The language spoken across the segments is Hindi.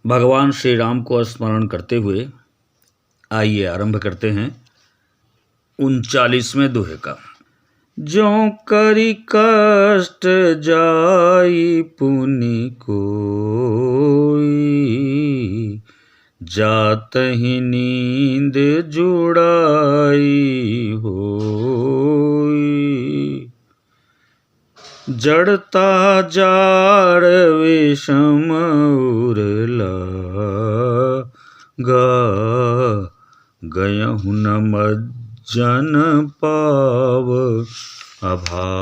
भगवान श्री राम को स्मरण करते हुए आइए आरंभ करते हैं 39वें दोहे का। ज्यों करी कष्ट जाई पुनि कोई, जातहि नींद जुड़ाई होई। जड़ता जाड़ विषम उर लागा, गयहु न मज्जन पाव अभागा।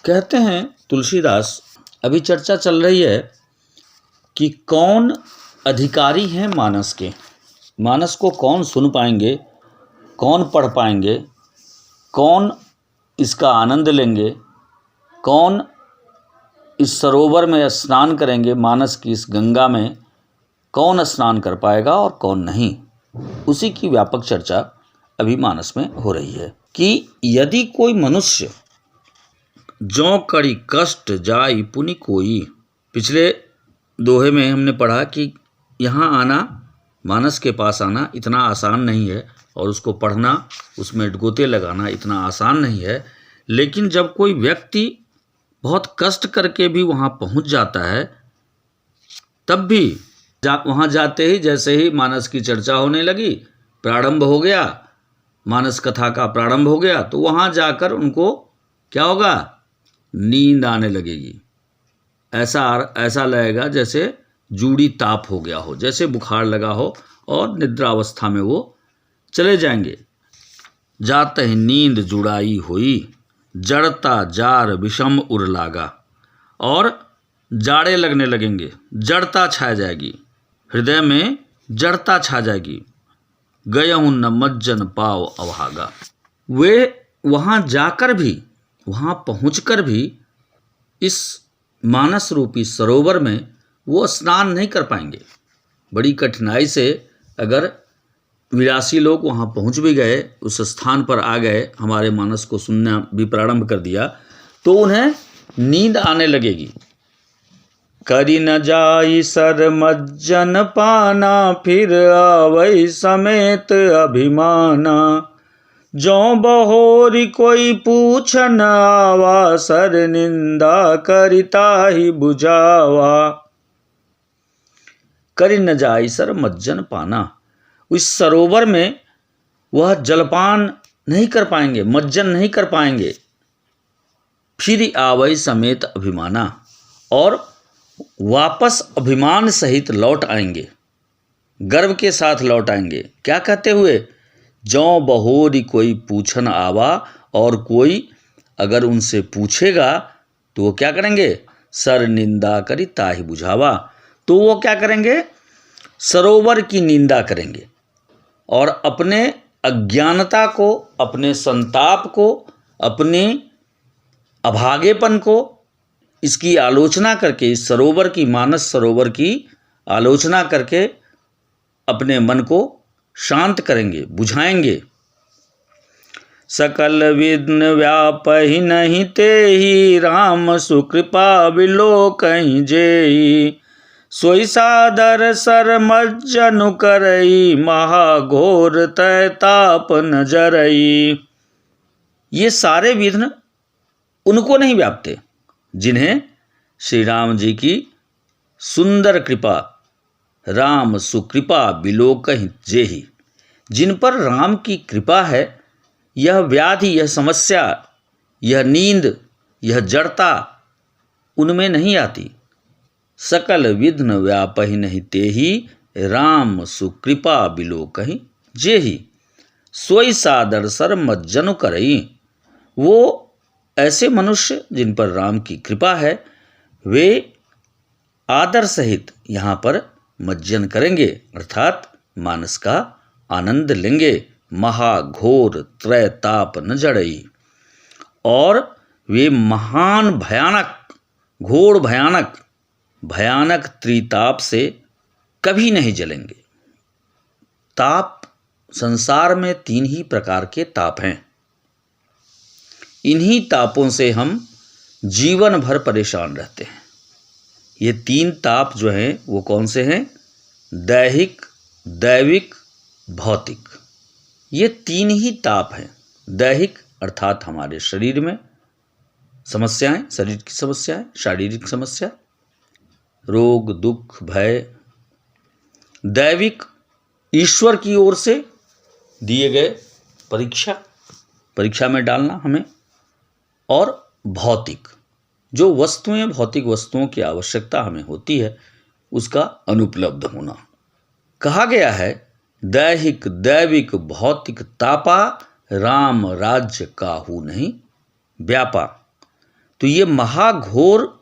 कहते हैं तुलसीदास, अभी चर्चा चल रही है कि कौन अधिकारी हैं मानस के, मानस को कौन सुन पाएंगे, कौन पढ़ पाएंगे, कौन इसका आनंद लेंगे, कौन इस सरोवर में स्नान करेंगे, मानस की इस गंगा में कौन स्नान कर पाएगा और कौन नहीं। उसी की व्यापक चर्चा अभी मानस में हो रही है कि यदि कोई मनुष्य ज्यों करी कष्ट जाई पुनि कोई। पिछले दोहे में हमने पढ़ा कि यहाँ आना, मानस के पास आना इतना आसान नहीं है और उसको पढ़ना, उसमें गोते लगाना इतना आसान नहीं है। लेकिन जब कोई व्यक्ति बहुत कष्ट करके भी वहाँ पहुँच जाता है, तब भी वहाँ जाते ही जैसे ही मानस की चर्चा होने लगी, प्रारंभ हो गया, मानस कथा का प्रारंभ हो गया, तो वहाँ जाकर उनको क्या होगा, नींद आने लगेगी। ऐसा लगेगा जैसे जूड़ी ताप हो गया हो, जैसे बुखार लगा हो और निद्रावस्था में वो चले जाएंगे। जात ही नींद जुड़ाई हुई, जड़ता जार विषम उर लागा। और जाड़े लगने लगेंगे, जड़ता छा जाएगी, हृदय में जड़ता छा जाएगी। गयहु न मज्जन पाव अभागा। वे वहाँ जाकर भी, वहाँ पहुँचकर भी इस मानस रूपी सरोवर में वो स्नान नहीं कर पाएंगे। बड़ी कठिनाई से अगर विलासी लोग वहाँ पहुँच भी गए, उस स्थान पर आ गए, हमारे मानस को सुनना भी प्रारंभ कर दिया, तो उन्हें नींद आने लगेगी। करी न जाई सर मज्जन पाना, फिर आवई समेत अभिमाना। ज्यों बहोरी कोई पूछन आवा, सर निंदा करिता ही बुझावा। करी न जाई सर मज्जन पाना, इस सरोवर में वह जलपान नहीं कर पाएंगे, मज्जन नहीं कर पाएंगे। फिर आवई समेत अभिमाना, और वापस अभिमान सहित लौट आएंगे, गर्व के साथ लौट आएंगे। क्या कहते हुए, ज्यों बहोरी कोई पूछन आवा, और कोई अगर उनसे पूछेगा तो वो क्या करेंगे, सर निंदा करी ताहि बुझावा। तो वो क्या करेंगे, सरोवर की निंदा करेंगे और अपने अज्ञानता को, अपने संताप को, अपने अभागेपन को, इसकी आलोचना करके, इस सरोवर की, मानस सरोवर की आलोचना करके अपने मन को शांत करेंगे, बुझाएंगे। सकल विघ्न व्यापहि नहीं तेहि, राम सुकृपा बिलोकहि जेहि। सोई सादर सर मज्जनु करई, महाघोर तय ताप न जरई। ये सारे विघ्न उनको नहीं व्यापते जिन्हें श्री राम जी की सुंदर कृपा, राम सुकृपा बिलोकहि जेहि, जिन पर राम की कृपा है, यह व्याधि, यह समस्या, यह नींद, यह जड़ता उनमें नहीं आती। सकल विघ्न व्यापहि नहीं तेहि, राम सुकृपा बिलोकहि जेहि। सोई सादर सर मज्जनु करई। वो ऐसे मनुष्य जिन पर राम की कृपा है, वे आदर सहित यहाँ पर मज्जन करेंगे, अर्थात मानस का आनंद लेंगे। महाघोर त्रय ताप न जड़ई, और वे महान भयानक, घोर भयानक, भयानक त्रिताप से कभी नहीं जलेंगे। ताप, संसार में 3 ही प्रकार के ताप हैं। इन्हीं तापों से हम जीवन भर परेशान रहते हैं। ये 3 ताप जो हैं वो कौन से हैं? दैहिक, दैविक, भौतिक। ये 3 ही ताप हैं। दैहिक अर्थात हमारे शरीर में समस्याएं, शरीर की समस्याएं, शारीरिक समस्या, रोग, दुख, भय। दैविक ईश्वर की ओर से दिए गए परीक्षा में डालना हमें। और भौतिक, जो वस्तुएं, भौतिक वस्तुओं की आवश्यकता हमें होती है, उसका अनुपलब्ध होना। कहा गया है दैहिक, दैविक, भौतिक तापा, राम राज्य काहू नहीं व्यापा। तो ये महाघोर,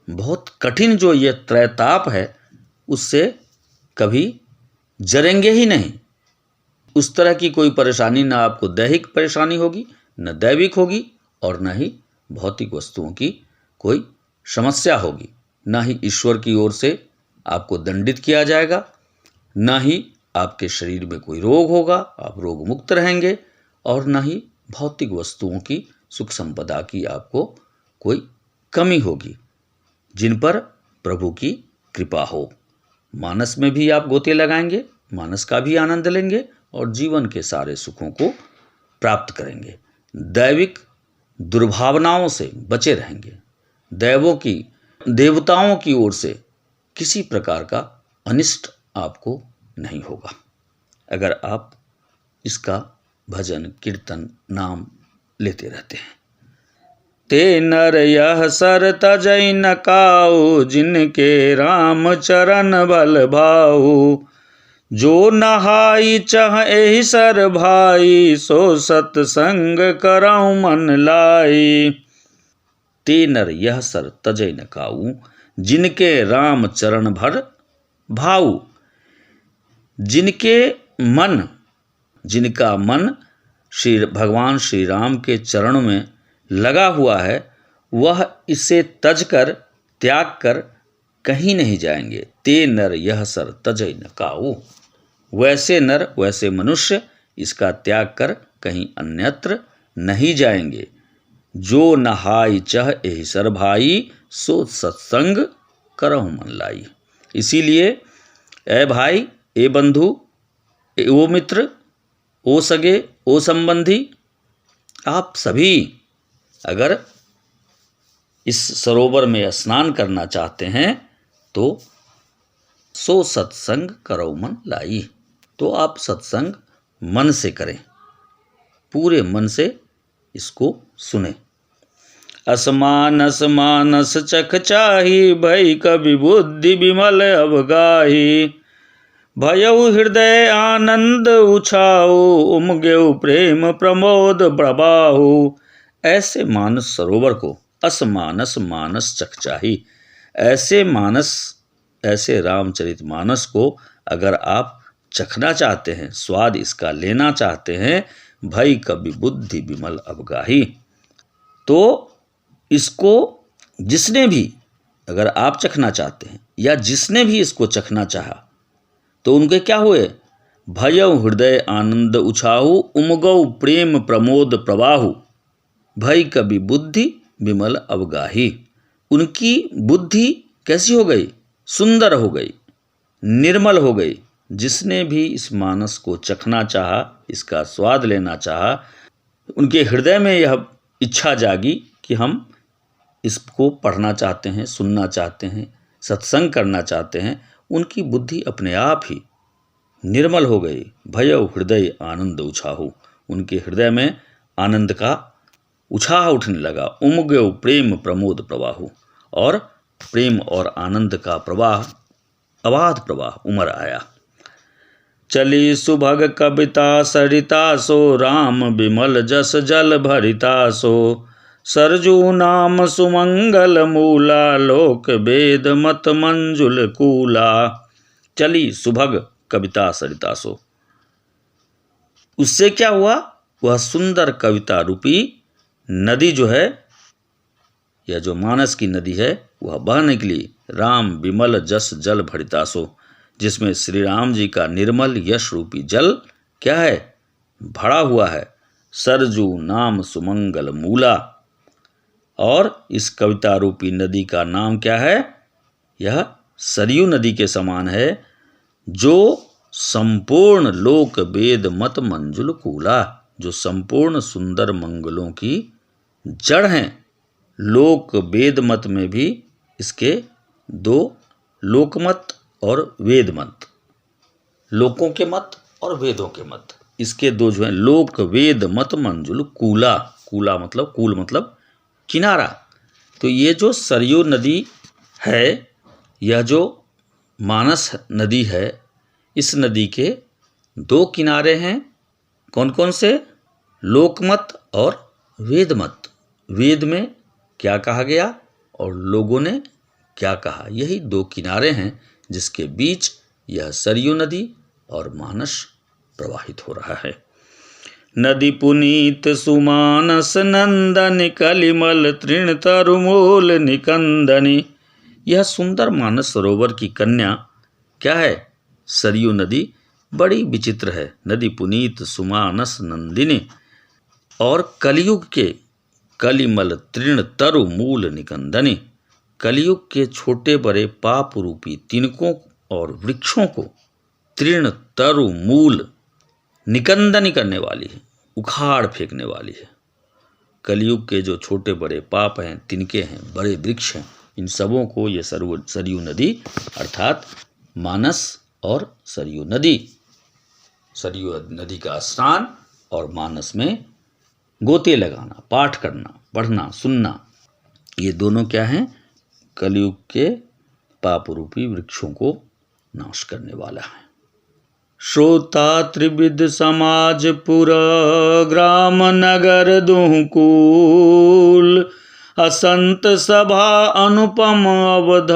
बहुत कठिन जो ये त्रैताप है, उससे कभी जरेंगे ही नहीं। उस तरह की कोई परेशानी ना आपको दैहिक परेशानी होगी, न दैविक होगी, और न ही भौतिक वस्तुओं की कोई समस्या होगी। न ही ईश्वर की ओर से आपको दंडित किया जाएगा, न ही आपके शरीर में कोई रोग होगा, आप रोग मुक्त रहेंगे, और न ही भौतिक वस्तुओं की सुख संपदा की आपको कोई कमी होगी, जिन पर प्रभु की कृपा हो। मानस में भी आप गोते लगाएंगे, मानस का भी आनंद लेंगे, और जीवन के सारे सुखों को प्राप्त करेंगे। दैविक दुर्भावनाओं से बचे रहेंगे। देवताओं की ओर से किसी प्रकार का अनिष्ट आपको नहीं होगा, अगर आप इसका भजन, कीर्तन, नाम लेते रहते हैं। ते नर यह सर तजै न काऊ, जिनके राम चरण बल भाऊ। जो नहाई चह एहि सर भाई, सो सतसंग करऊ मन लाई। ते नर यह सर तजै न काऊ, जिनके राम चरण भर भाऊ। जिनका मन भगवान श्री राम के चरणों में लगा हुआ है, वह इसे तज कर, त्याग कर कहीं नहीं जाएंगे। ते नर यह सर तजै न काऊ। वैसे नर, वैसे मनुष्य इसका त्याग कर कहीं अन्यत्र नहीं जाएंगे। जो नहाई चह एहि सर भाई, सो सत्संग करहु मन लाई। इसीलिए ए भाई, ए बंधु, ओ मित्र, ओ सगे, ओ संबंधी, आप सभी अगर इस सरोवर में स्नान करना चाहते हैं तो सो सत्संग करो मन लाई। तो आप सत्संग मन से करें, पूरे मन से इसको सुने। असमानस मानस चख चाही, भई कवि बुद्धि विमल अवगाही। भयउ हृदय आनंद उछाऊ, उमगेउ प्रेम प्रमोद प्रबाहु। ऐसे मानस सरोवर को, असमानस मानस चखचाही, ऐसे मानस, ऐसे रामचरित मानस को अगर आप चखना चाहते हैं, स्वाद इसका लेना चाहते हैं, भई कवि बुद्धि विमल अवगाही, तो इसको जिसने भी, अगर आप चखना चाहते हैं या जिसने भी इसको चखना चाहा, तो उनके क्या हुए? भयउ हृदय आनंद उछाहु, उमगौ प्रेम प्रमोद प्रवाहु। भई कवि बुद्धि विमल अवगाही। उनकी बुद्धि कैसी हो गई? सुंदर हो गई, निर्मल हो गई। जिसने भी इस मानस को चखना चाहा, इसका स्वाद लेना चाहा, उनके हृदय में यह इच्छा जागी कि हम इसको पढ़ना चाहते हैं, सुनना चाहते हैं, सत्संग करना चाहते हैं। उनकी बुद्धि अपने आप ही निर्मल हो गई। भयउ हृदय आनंद उछाहु, उनके हृदय में आनंद का उछाह उठने लगा। उमगेउ प्रेम प्रमोद प्रवाहु, और प्रेम और आनंद का प्रवाह, अबाध प्रवाह उमड़ आया। चली सुभग कविता सरिता सो, राम विमल जस जल भरिता सो। सरजू नाम सुमंगल मूला, लोक वेद मत मंजुल कूला। चली सुभग कविता सरिता सो, उससे क्या हुआ? वह सुंदर कविता रूपी नदी जो है, यह जो मानस की नदी है, वह बह निकली। राम विमल जस जल भरिता सो, जिसमें श्री राम जी का निर्मल यश रूपी जल क्या है? भरा हुआ है। सरजू नाम सुमंगल मूला, और इस कविता रूपी नदी का नाम क्या है? यह सरयू नदी के समान है, जो संपूर्ण लोक वेद मत मंजुल कूला, जो संपूर्ण सुंदर मंगलों की जड़ हैं। लोक वेद मत में भी इसके दो लोकमत और वेद मत, लोकों के मत और वेदों के मत, इसके दो जो हैं लोक वेद मत मंजुल कूला, कूला मतलब कूल मतलब किनारा। तो ये जो सरयू नदी है, यह जो मानस नदी है, इस नदी के दो किनारे हैं। कौन कौन से? लोकमत और वेदमत। वेद में क्या कहा गया और लोगों ने क्या कहा, यही दो किनारे हैं जिसके बीच यह सरयू नदी और मानस प्रवाहित हो रहा है। नदी पुनीत सुमानस नंदन कलिमल तृण तरुमूल निकंदनी। यह सुंदर मानस सरोवर की कन्या क्या है? सरयू नदी बड़ी विचित्र है। नदी पुनीत सुमानस नंदिनी और कलयुग के कलिमल तृण तरु मूल निकंदनी, कलयुग के छोटे बड़े पाप रूपी तिनकों और वृक्षों को तृण तरु मूल निकंदनी करने वाली है, उखाड़ फेंकने वाली है। कलयुग के जो छोटे बड़े पाप हैं, तिनके हैं, बड़े वृक्ष हैं, इन सबों को ये सरयू नदी अर्थात मानस और सरयू नदी का स्नान और मानस में गोते लगाना, पाठ करना, पढ़ना, सुनना, ये दोनों क्या हैं? कलयुग के पाप रूपी वृक्षों को नाश करने वाला है। श्रोता त्रिविध समाज पुर ग्राम नगर दुहकूल, असंत सभा अनुपम अवध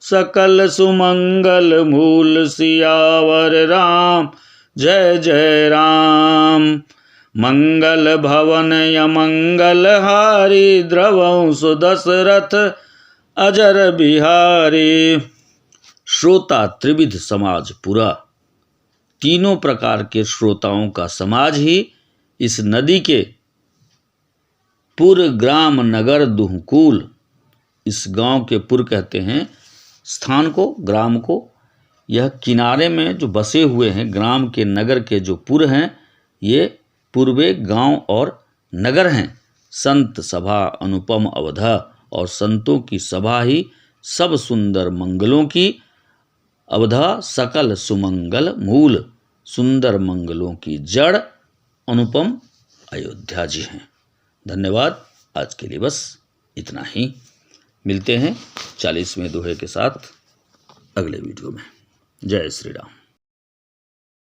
सकल सुमंगल मूल, सियावर राम जय जय राम। मंगल भवन यमंगल हारी, द्रवंश दशरथ अजर बिहारी। श्रोता त्रिविध समाज पूरा, तीनों प्रकार के श्रोताओं का समाज ही इस नदी के पुर ग्राम नगर दुहकूल, इस गांव के पुर कहते हैं स्थान को, ग्राम को। यह किनारे में जो बसे हुए हैं ग्राम के, नगर के जो पुर हैं, ये पूर्वे गांव और नगर हैं। संत सभा अनुपम अवधा, और संतों की सभा ही सब सुंदर मंगलों की, अवधा सकल सुमंगल मूल, सुंदर मंगलों की जड़ अनुपम अयोध्या जी हैं। धन्यवाद। आज के लिए बस इतना ही। मिलते हैं 40वें दोहे के साथ अगले वीडियो में। जय श्री राम।